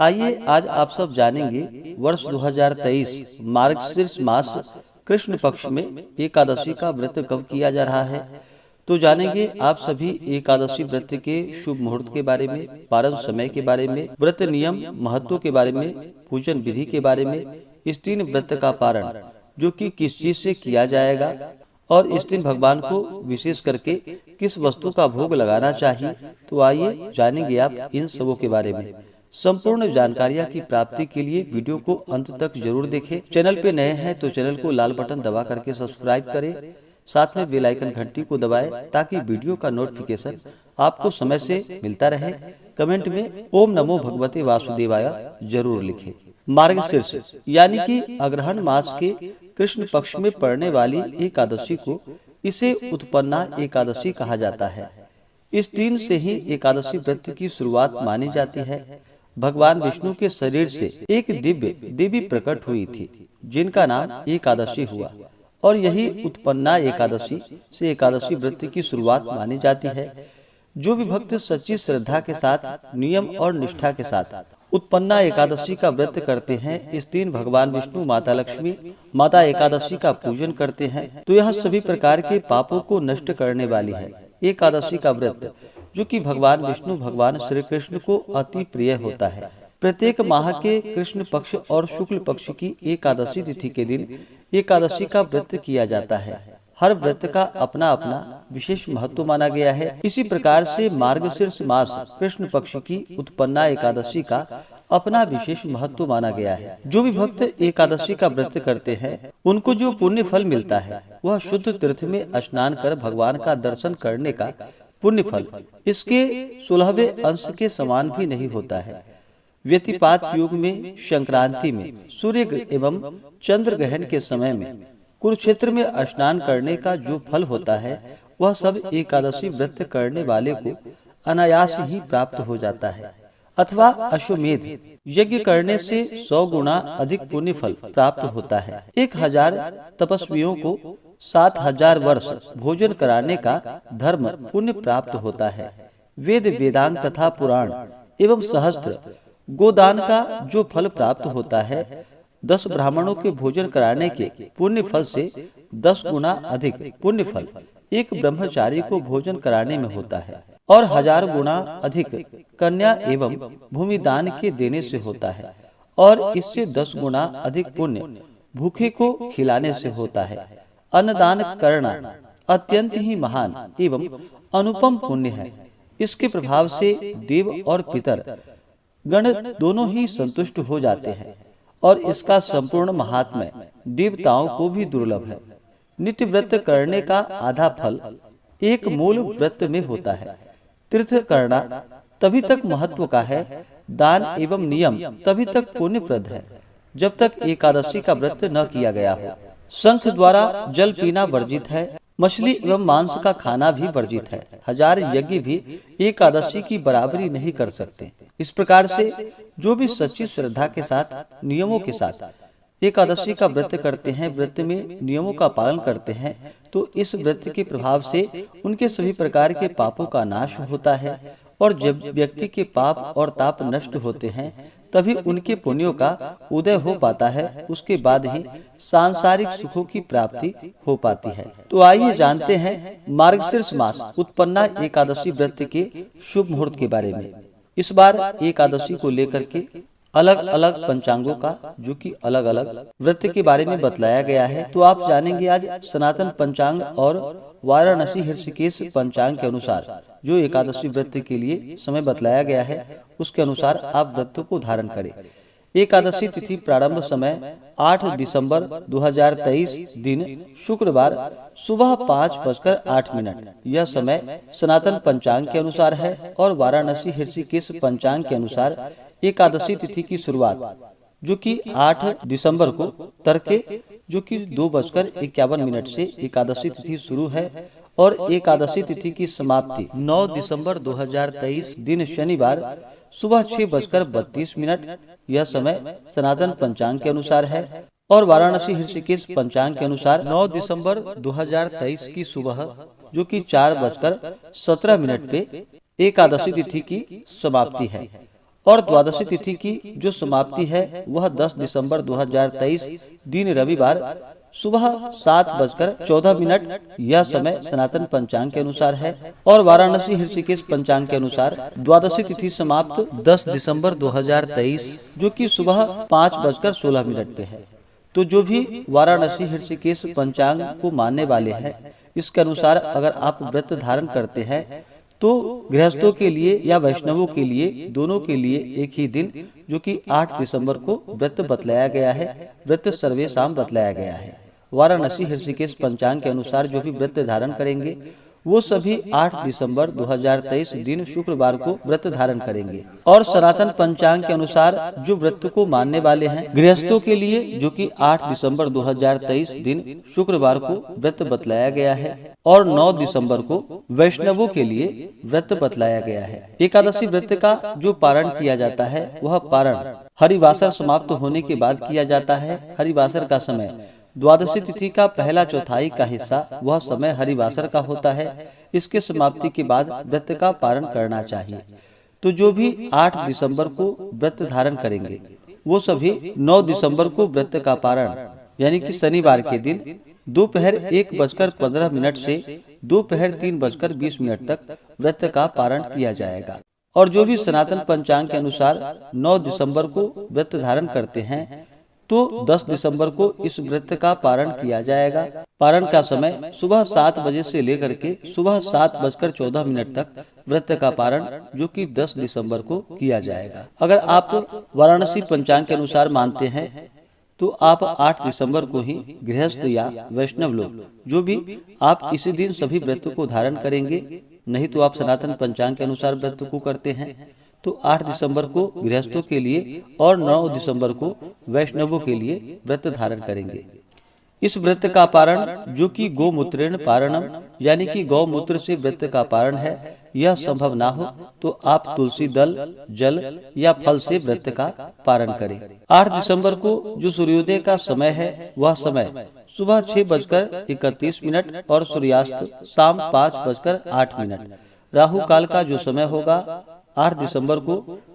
आइए आज आप सब जानेंगे वर्ष 2023 मार्गशीर्ष मास कृष्ण पक्ष में एकादशी का व्रत कब किया जा रहा है। तो जानेंगे आप सभी एकादशी व्रत के शुभ मुहूर्त के बारे में, पारण समय के बारे में, व्रत नियम महत्व के बारे में, पूजन विधि के बारे में, इस दिन व्रत का पारण जो कि किस चीज से किया जाएगा और इस दिन भगवान को विशेष करके किस वस्तु का भोग लगाना चाहिए। तो आइए जानेंगे आप इन सबों के बारे में। संपूर्ण जानकारियाँ की प्राप्ति के लिए वीडियो को अंत तक जरूर देखें। चैनल पे नए हैं तो चैनल को लाल बटन दबा करके सब्सक्राइब करें, साथ में बेल आइकन घंटी को दबाएं ताकि वीडियो का नोटिफिकेशन आपको समय से मिलता रहे। कमेंट में ओम नमो भगवते वासुदेवाय जरूर लिखें। मार्गशीर्ष यानी कि अग्रहण मास के कृष्ण पक्ष में पड़ने वाली एकादशी को इसे उत्पन्ना एकादशी कहा जाता है। इस दिन से ही एकादशी व्रत की शुरुआत मानी जाती है। भगवान विष्णु के शरीर से एक दिव्य देवी प्रकट हुई थी जिनका नाम एकादशी हुआ और यही उत्पन्ना एकादशी से एकादशी व्रत की शुरुआत मानी जाती है। जो भी भक्त सच्ची श्रद्धा के साथ नियम और निष्ठा के साथ उत्पन्ना एकादशी का व्रत करते हैं, इस दिन भगवान विष्णु, माता लक्ष्मी, माता एकादशी का पूजन करते हैं तो यह सभी प्रकार के पापों को नष्ट करने वाली है। एकादशी का व्रत जो कि भगवान विष्णु, भगवान श्री कृष्ण को अति प्रिय होता है। प्रत्येक माह के कृष्ण पक्ष और शुक्ल पक्ष की एकादशी तिथि के दिन एकादशी का व्रत किया जाता है। हर व्रत का अपना अपना विशेष महत्व माना गया है। इसी प्रकार से मार्गशीर्ष मास कृष्ण पक्ष की उत्पन्ना एकादशी का अपना विशेष महत्व माना गया है। जो भी भक्त एकादशी का व्रत करते हैं उनको जो पुण्य फल मिलता है वह शुद्ध तीर्थ में स्नान कर भगवान का दर्शन करने का पुण्य फल इसके 16वें अंश के समान भी नहीं होता है। व्यतिपात युग में संक्रांति में सूर्य एवं चंद्र ग्रहण के समय में कुरुक्षेत्र में स्नान करने का जो फल होता है वह सब एकादशी व्रत करने वाले को अनायास ही प्राप्त हो जाता है। अथवा अश्वमेध यज्ञ करने से 100 गुना अधिक पुण्य फल प्राप्त होता है। 1000 तपस्वियों को 7000 वर्ष भोजन कराने का धर्म पुण्य प्राप्त होता है। वेद वेदांग तथा पुराण एवं सहस्त्र गोदान का जो फल प्राप्त होता है 10 ब्राह्मणों के भोजन कराने के पुण्य फल से 10 गुना अधिक पुण्य फल एक ब्रह्मचारी को भोजन कराने में होता है और 1000 गुना अधिक कन्या एवं भूमिदान के देने से होता है और इससे 10 गुना अधिक पुण्य भूखे को खिलाने से होता है। अन्नदान करना अत्यंत ही महान एवं अनुपम पुण्य है। इसके प्रभाव से देव और पितर गण दोनों ही संतुष्ट हो जाते हैं और इसका संपूर्ण महात्म्य देवताओं को भी दुर्लभ है। नित्य व्रत करने का आधा फल एक मूल व्रत में होता है। तीर्थ करना तभी तक महत्व का है, दान एवं नियम तभी तक पुण्यप्रद है जब तक एकादशी का व्रत न किया गया हो। शंख द्वारा जल पीना वर्जित है, मछली एवं मांस का खाना भी वर्जित है। 1000 यज्ञ भी एकादशी की बराबरी नहीं कर सकते। इस प्रकार से जो भी सच्ची श्रद्धा के साथ नियमों के साथ एकादशी का व्रत करते हैं, व्रत में नियमों का पालन करते हैं तो इस व्रत के प्रभाव से उनके सभी प्रकार के पापों का नाश होता है और जब व्यक्ति के पाप और ताप नष्ट होते हैं तभी उनके पुण्यों का उदय हो पाता है। उसके बाद ही सांसारिक सुखों की प्राप्ति हो पाती है। तो आइए जानते हैं मार्गशीर्ष मास उत्पन्ना एकादशी व्रत के शुभ मुहूर्त के बारे में। इस बार एकादशी को लेकर के अलग अलग पंचांगों का जो कि अलग अलग व्रत के बारे में बतलाया गया है। तो आप जानेंगे आज सनातन पंचांग और वाराणसी ऋषिकेश पंचांग के अनुसार जो एकादशी व्रत के लिए समय बतलाया गया है उसके अनुसार आप व्रत को धारण करें। एकादशी तिथि प्रारंभ समय 8 दिसंबर 2023 दिन शुक्रवार सुबह 5:08। यह समय सनातन पंचांग के अनुसार है और वाराणसी ऋषिकेश पंचांग के अनुसार एकादशी तिथि की शुरुआत जो कि 8 दिसंबर को तड़के जो कि 2:51 से एकादशी तिथि शुरू है और एकादशी तिथि की समाप्ति 9 दिसंबर 2023 दिन शनिवार सुबह 6:32। यह समय सनातन पंचांग के अनुसार है और वाराणसी ऋषिकेश पंचांग के अनुसार 9 दिसंबर 2023 की सुबह जो कि 4:17 पे एकादशी तिथि की समाप्ति है और द्वादशी तिथि की जो समाप्ति है वह 10 दिसंबर 2023 दिन रविवार सुबह 7:14। यह समय सनातन पंचांग के अनुसार है और वाराणसी ऋषिकेश पंचांग के अनुसार द्वादशी तिथि समाप्त 10 दिसंबर 2023 जो कि सुबह 5:16 पे है। तो जो भी वाराणसी ऋषिकेश पंचांग को मानने वाले हैं, इसके अनुसार अगर आप व्रत धारण करते हैं तो गृहस्थों के लिए या वैष्णवों के लिए दोनों के लिए एक ही दिन जो कि 8 दिसंबर को व्रत बतलाया गया है, व्रत सर्वेशाम बतलाया गया है। वाराणसी ऋषिकेश पंचांग के अनुसार जो भी व्रत धारण करेंगे वो सभी 8 दिसंबर 2023 दिन शुक्रवार को व्रत धारण करेंगे। और सनातन पंचांग के अनुसार जो व्रत को मानने वाले हैं गृहस्थों के लिए जो कि 8 दिसंबर 2023 दिन शुक्रवार को व्रत बतलाया गया है और 9 दिसंबर को वैष्णवों के लिए व्रत बतलाया गया है। एकादशी व्रत का जो पारण किया जाता है वह पारण हरिवासर समाप्त होने के बाद किया जाता है। हरिवासर का समय द्वादशी तिथि का पहला चौथाई का हिस्सा वह समय हरिवासर का होता है। इसके समाप्ति के बाद व्रत का पारण करना चाहिए। तो जो भी 8 दिसंबर को व्रत धारण करेंगे वो सभी 9 दिसंबर को व्रत का पारण यानी कि शनिवार के दिन दोपहर 1:15 से दोपहर 3:20 तक व्रत का पारण किया जाएगा। और जो भी सनातन पंचांग के अनुसार 9 दिसंबर को व्रत धारण करते हैं तो 10 दिसंबर को इस व्रत का पारण किया जाएगा। पारण का समय सुबह 7 बजे से लेकर के सुबह 7:14 तक व्रत का पारण जो कि 10 दिसंबर को किया जाएगा। अगर आप वाराणसी पंचांग के अनुसार मानते हैं तो आप 8 दिसंबर को ही गृहस्थ या वैष्णव लोग जो भी आप इसी दिन सभी व्रत को धारण करेंगे, नहीं तो आप सनातन पंचांग के अनुसार व्रत को करते हैं तो 8 दिसंबर को गृहस्थों के लिए और 9 दिसंबर को वैष्णवों के लिए व्रत धारण करेंगे। इस व्रत का पारण जो कि गोमूत्रेण पारणम यानी कि गौमूत्र से व्रत का पारण है, यह संभव ना हो तो आप तुलसी दल, जल या फल से व्रत का पारण करें। 8 दिसंबर को जो सूर्योदय का समय है वह समय सुबह 6:31 और सूर्यास्त शाम 5:08। राहु काल का जो समय होगा 8 दिसंबर को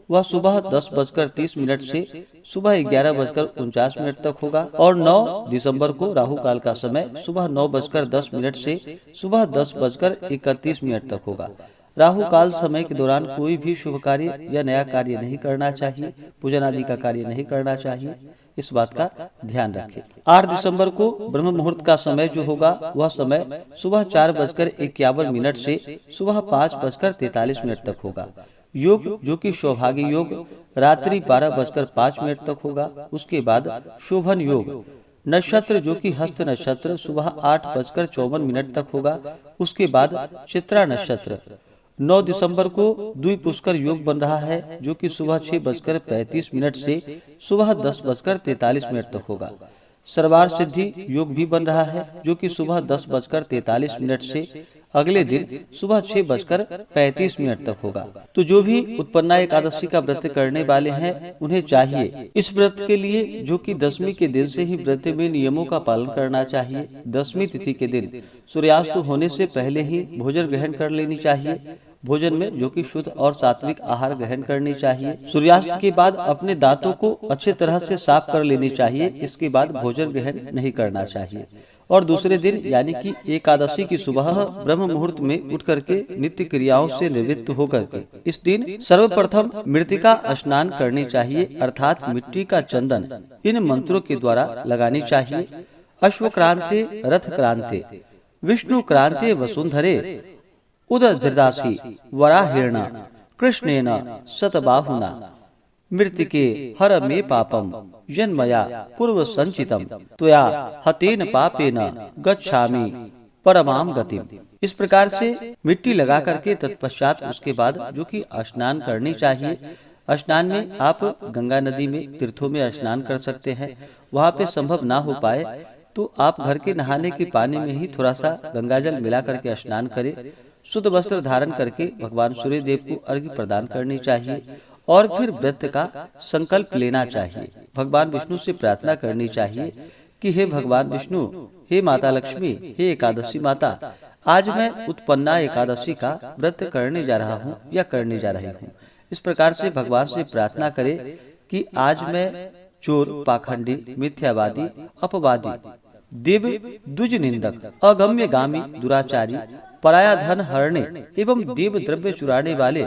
वह सुबह 10:30 से सुबह 11:49 तक होगा और 9 दिसंबर को राहु काल का समय सुबह 9:10 से सुबह 10:31 तक होगा। राहु काल समय के दौरान कोई भी शुभ कार्य या नया कार्य नहीं करना चाहिए, पूजन आदि का कार्य नहीं करना चाहिए, इस बात का ध्यान रखें। 8 दिसंबर को ब्रह्म मुहूर्त का समय जो होगा वह समय सुबह 4:51 से सुबह 5:43 तक होगा। योग जो कि सौभाग्य योग रात्रि 12:05 तक होगा। उसके बाद शोभन योग नक्षत्र जो कि हस्त नक्षत्र सुबह 8:54 तक होगा। उसके बाद चित्रा नक्षत्र 9 दिसंबर को द्विपुष्कर योग बन रहा है जो कि सुबह 6:35 से सुबह 10:43 तक होगा। सर्वार सिद्धि योग भी बन रहा है जो कि सुबह 10:43 से अगले दिन सुबह 6:35 तक होगा। तो जो भी उत्पन्ना एकादशी का व्रत करने वाले हैं उन्हें चाहिए इस व्रत के लिए जो कि दशमी के दिन से ही व्रत में नियमों का पालन करना चाहिए। दशमी तिथि के दिन सूर्यास्त होने से पहले ही भोजन ग्रहण कर लेनी चाहिए। भोजन में जो कि शुद्ध और सात्विक आहार ग्रहण करनी चाहिए। सूर्यास्त के बाद अपने दांतों को अच्छे तरह से साफ कर लेनी चाहिए। इसके बाद भोजन ग्रहण नहीं करना चाहिए। और दूसरे दिन यानी कि एकादशी की सुबह ब्रह्म मुहूर्त में उठ करके नित्य क्रियाओं से निवृत्त होकर के इस दिन सर्वप्रथम मृतिका स्नान करनी चाहिए, अर्थात मिट्टी का चंदन इन मंत्रों के द्वारा लगानी चाहिए। अश्व क्रांते रथ क्रांते विष्णु क्रांते वसुंधरे उदधृतासी वराहिर्ना कृष्णेन शतबाहुना मृतिके हर मे पापम जन्मया पूर्व संचितम त्वया हतेन पापेन गच्छामि परमाम गतिम। इस प्रकार से मिट्टी लगा करके तत्पश्चात उसके बाद जो कि स्नान करनी चाहिए। स्नान में आप गंगा नदी में तीर्थों में स्नान कर सकते हैं। वहाँ पे संभव ना हो पाए तो आप घर के नहाने के पानी में ही थोड़ा सा गंगाजल मिला करके स्नान करें। शुद्ध वस्त्र धारण करके भगवान सूर्य देव को अर्घ्य प्रदान करनी चाहिए और फिर व्रत का संकल्प लेना चाहिए। भगवान विष्णु से प्रार्थना करनी चाहिए कि हे भगवान विष्णु, हे माता लक्ष्मी, हे एकादशी माता, आज मैं उत्पन्ना एकादशी का व्रत करने जा रहा हूँ या करने जा रही हूँ। इस प्रकार से भगवान से प्रार्थना करें कि आज मैं चोर, पाखंडी, मिथ्यावादी, अपवादी, देव द्विज निंदक, अगम्य गामी, दुराचारी, पराया धन हरने एवं देव द्रव्य चुराने वाले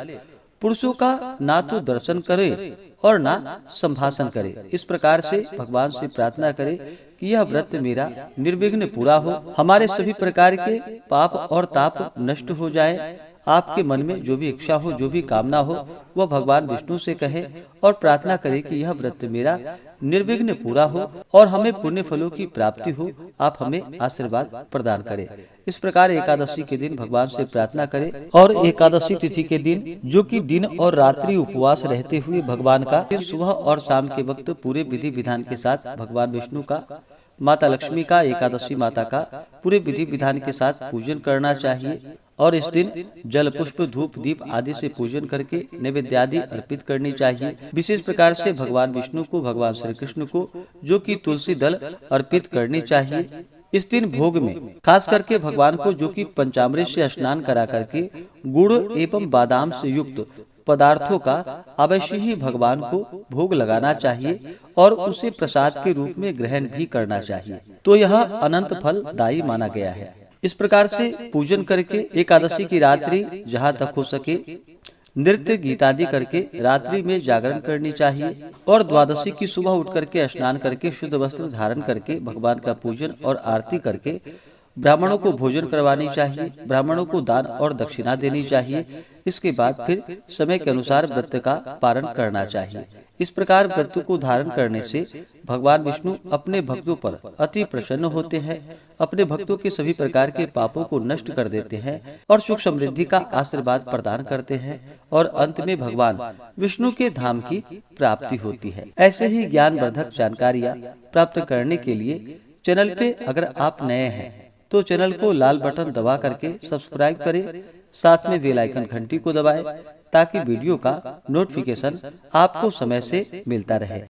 पुरुषों का ना तो दर्शन करे और ना संभाषण करे। इस प्रकार से भगवान से प्रार्थना करे कि यह व्रत मेरा निर्विघ्न पूरा हो, हमारे सभी प्रकार के पाप और ताप नष्ट हो जाए। आपके मन में जो भी इच्छा हो, जो भी कामना हो, वह भगवान विष्णु से कहे और प्रार्थना करे कि यह व्रत मेरा निर्विघ्न पूरा हो और हमें पुण्य फलों की प्राप्ति हो, आप हमें आशीर्वाद प्रदान करें। इस प्रकार एकादशी के दिन भगवान से प्रार्थना करें और एकादशी तिथि के दिन, जो कि दिन और रात्रि उपवास रहते हुए भगवान का सुबह और शाम के वक्त पूरे विधि विधान के साथ भगवान विष्णु का, माता लक्ष्मी का, एकादशी माता का पूरे विधि विधान के साथ पूजन करना चाहिए। और इस दिन जल, पुष्प, धूप, दीप आदि से पूजन करके नैवेद्य आदि अर्पित करनी चाहिए। विशेष प्रकार से भगवान विष्णु को, भगवान श्री कृष्ण को, जो कि तुलसी दल अर्पित करनी चाहिए। इस दिन भोग में खास करके भगवान को, जो कि पंचामृत से स्नान करा करके गुड़ एवं बादाम से युक्त पदार्थों का अवश्य ही भगवान को भोग लगाना चाहिए और उसे प्रसाद के रूप में ग्रहण भी करना चाहिए। तो यह अनंत फल दायी माना गया है। इस प्रकार से पूजन करके एकादशी की रात्रि जहाँ तक हो सके नृत्य, गीत आदि करके रात्रि में जागरण करनी चाहिए और द्वादशी की सुबह उठ करके स्नान करके शुद्ध वस्त्र धारण करके भगवान का पूजन और आरती करके ब्राह्मणों को भोजन करवानी चाहिए, ब्राह्मणों को दान और दक्षिणा देनी चाहिए। इसके बाद फिर समय के अनुसार व्रत का पारण करना चाहिए। इस प्रकार व्रत को धारण करने से भगवान विष्णु अपने भक्तों पर अति प्रसन्न होते हैं, अपने भक्तों के सभी प्रकार के पापों को नष्ट कर देते हैं और सुख समृद्धि का आशीर्वाद प्रदान करते हैं और अंत में भगवान विष्णु के धाम की प्राप्ति होती है। ऐसे ही ज्ञानवर्धक जानकारियाँ प्राप्त करने के लिए चैनल पे अगर आप नए हैं तो चैनल को लाल बटन दबा करके सब्सक्राइब करें, साथ में बेल आइकन घंटी को दबाएं ताकि वीडियो का नोटिफिकेशन आपको समय से मिलता रहे।